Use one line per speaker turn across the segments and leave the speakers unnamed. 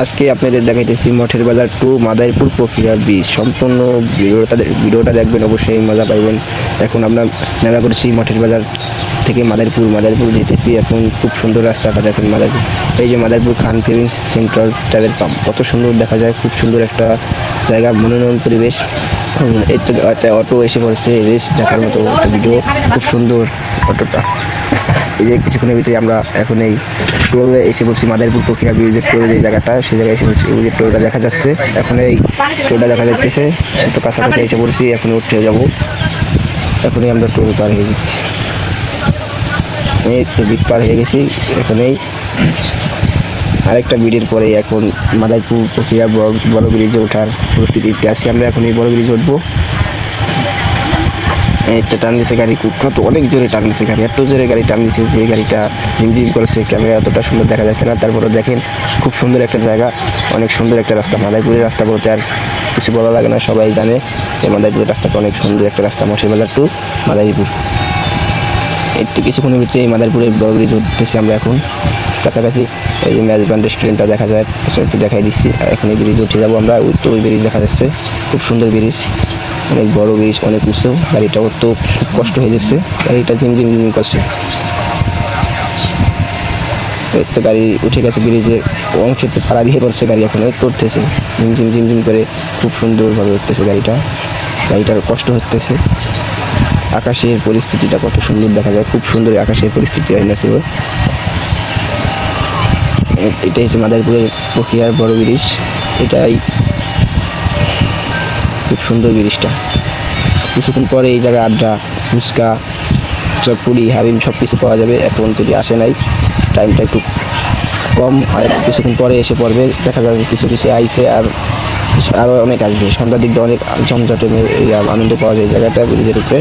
আজকে আপনাদের দেখাইতেছি মঠের বাজার টু মাদারীপুর প্রক্রিয়া ব্রিজ। সম্পূর্ণ ভিডিওটা দেখবেন, অবশ্যই মজা পাইবেন। এখন আমরা মেলা করছি মঠের বাজার থেকে মাদারীপুর যেতেছি। এখন খুব সুন্দর রাস্তাটা দেখেন। মাদারীপুর, এই যে মাদারীপুর খান ফিলিং সেন্ট্রাল ট্রাভেল পাম্প, কত সুন্দর দেখা যায়। খুব সুন্দর একটা জায়গা, মনোরম পরিবেশ। একটা অটো এসে পড়ছে, রেস দেখার মতো একটা ভিডিও। খুব সুন্দর অটোটা। এই যে কিছুক্ষণের ভিতরে আমরা এখন এই টোলে এসে পড়ছি। মাদারীপুর প্রক্রিয়া ব্রিজের টোল যে জায়গাটা, সেই জায়গায় এসে পড়ছি। ওই যে টোলটা দেখা যাচ্ছে, এখন এই টোলটা দেখা যাচ্ছে। তো কাছাকাছি এসে পড়ছি, এখন উঠে যাবো। এখনই আমরা টোল পার হয়ে যাচ্ছি। এই তো ব্রিজ পার হয়ে গেছি। এখন এই আরেকটা ব্রিজের পরে এখন মাদারীপুর প্রক্রিয়া বড় ব্রিজে ওঠার প্রস্তুতিতে আছি আমরা। এখন এই বড় ব্রিজে উঠবো। এই তো টান দিছে গাড়ি, কত অনেক জোরে টান দিছে গাড়ি, এত জোরে গাড়ি টান দিছে যে গাড়িটা ঝিমঝিম করেছে। ক্যামেরা এতটা সুন্দর দেখা যাচ্ছে না, তারপরে দেখেন খুব সুন্দর একটা জায়গা, অনেক সুন্দর একটা রাস্তা। মাদারীপুরের রাস্তা বলতে আর কিছু বলা লাগে না, সবাই জানে যে মাদারীপুরের রাস্তাটা অনেক সুন্দর একটা রাস্তা। মঠের বাজার টু মাদারীপুর। একটু কিছুক্ষণের ভিতরে এই মাদারীপুরের বড় ব্রিজ উঠতেছি আমরা এখন কাছাকাছি। এই যে মেজবান রেস্টুরেন্টটা দেখা যায়, একটু দেখাই দিচ্ছি। এখন এই ব্রিজে উঠে যাবো আমরা। তো ওই ব্রিজ দেখা যাচ্ছে, খুব সুন্দর ব্রিজ, অনেক বড় ব্রিজ, অনেক উঁচু। গাড়িটা তো খুব কষ্ট হয়ে যাচ্ছে, গাড়িটা ঝিমঝিম করছে। তো গাড়ি উঠে গেছে, ব্রিজের অংশতে পাড়া দিয়ে পড়ছে গাড়ি, এখন উঠতেছে ঝিমঝিম করে। খুব সুন্দরভাবে উঠতেছে গাড়িটার কষ্ট হতেছে। আকাশের পরিস্থিতিটা কত সুন্দর দেখা যায়, খুব সুন্দর আকাশের পরিস্থিতি ছিল। এটাই হচ্ছে মাদারীপুরের প্রক্রিয়ার বড় ব্রিজ। এটাই খুব সুন্দর ব্রিজটা। কিছুক্ষণ পরে এই জায়গায় আড্ডা, ফুচকা, চটপুরি, হাবিম সব কিছু পাওয়া যাবে। এখন যদি আসে নাই, টাইমটা একটু কম, আর কিছুক্ষণ পরে এসে পড়বে। দেখা যাবে কিছু আইসে, আর আরও অনেক আসবে। সন্ধ্যার দিক দিয়ে অনেক জমজটে আনন্দ পাওয়া যায় জায়গাটা ব্রিজের উপরে।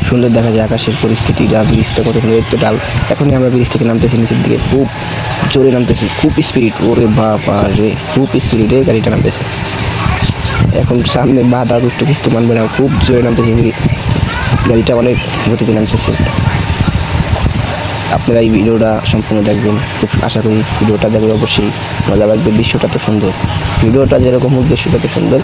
সুন্দর দেখা যায় আকাশের পরিস্থিতিটা, ব্রিজটা কত সুন্দর। একটু ডাল। এখনই আমরা ব্রিজ থেকে নামতেছি নিচের দিকে, খুব জোরে নামতেছি, খুব স্পিড। ওরে বাবা রে, খুব স্পিডে গাড়িটা নামতেছে। এখন সামনে বাধা দুটো কিছু মানবে না, খুব জোরে নামতেছে গাড়িটা, অনেক গতিতে নামতেছে। আপনারা এই ভিডিওটা সম্পূর্ণ দেখবেন, খুব আশা করি ভিডিওটা দেখলে অবশ্যই মজা লাগবে। দৃশ্যটা তো সুন্দর, ভিডিওটা যেরকম হোক দৃশ্যটা তো সুন্দর।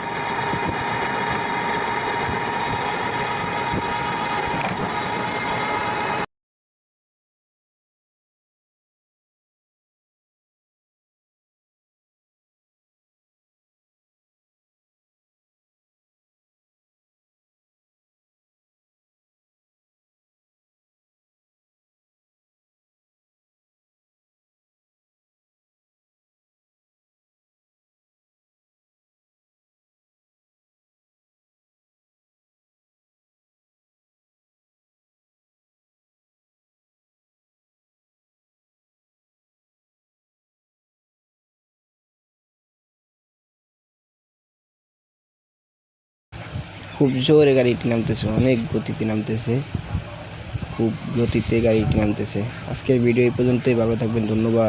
খুব জোরে গাড়িটি নামতেছে, অনেক গতিতে নামতেছে, খুব গতিতে গাড়িটি নামতেছে। আজকের ভিডিও এই পর্যন্তই, ভালো থাকবেন, ধন্যবাদ।